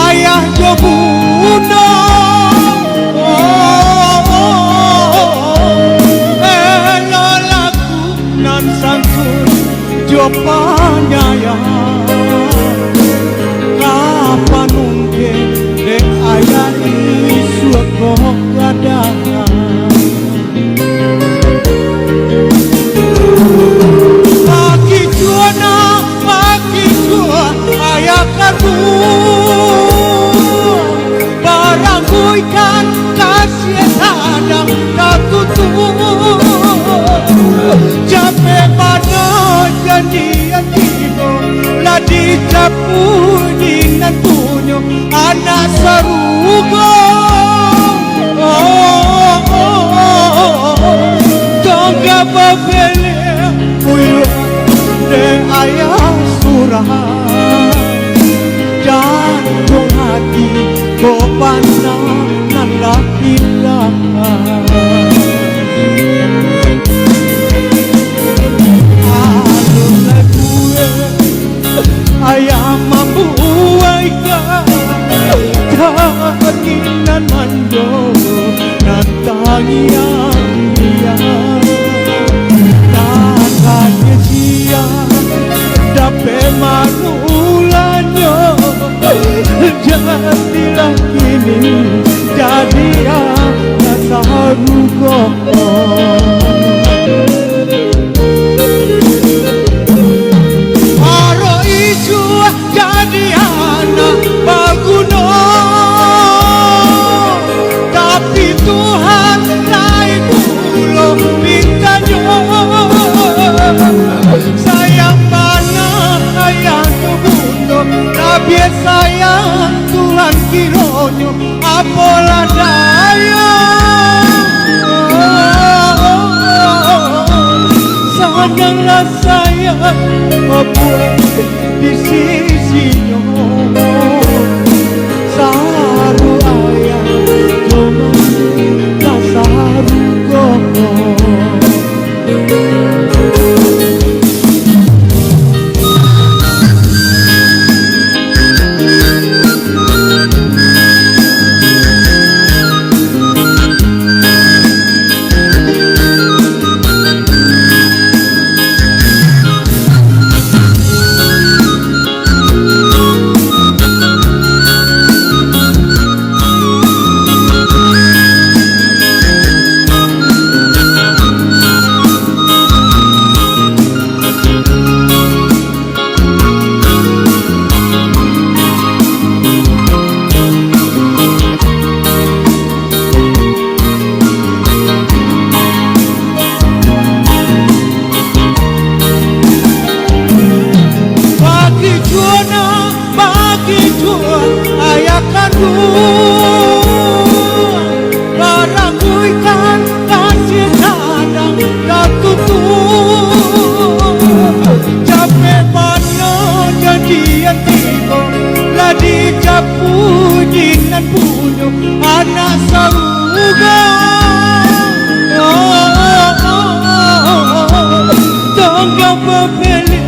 Ayah jo bunda elo laku nan sangkun jo panyayang kapan mungkin dek ayah isu kok gadang pagi jua ayah karbu barangkuikan kasih sadang tak tutup capek pada janjian tiba lah dicapunin dan tunjuk anak sarugo tongga babele uyuk de ayah surah jantung hati kau pandang nan lapillah alumlah gue ayah mampu waika takinan mando nantangian dia takanya sia dape manulanyo jadilah kini jadi anak saharugo aro isu jadi anak baguno tapi Tuhan lain dulu mintanya sayang mana ayang kebundo nabi sayang Tuhan kironyo apalah daya sayanglah sayang membuat di sisinya saru ayah cuma tak saru gogo ayah kandung barangkuikan kasih sadang tak tutup capek mana janjian tiba lah dicapunin dan punyuk anak saruga tongga babele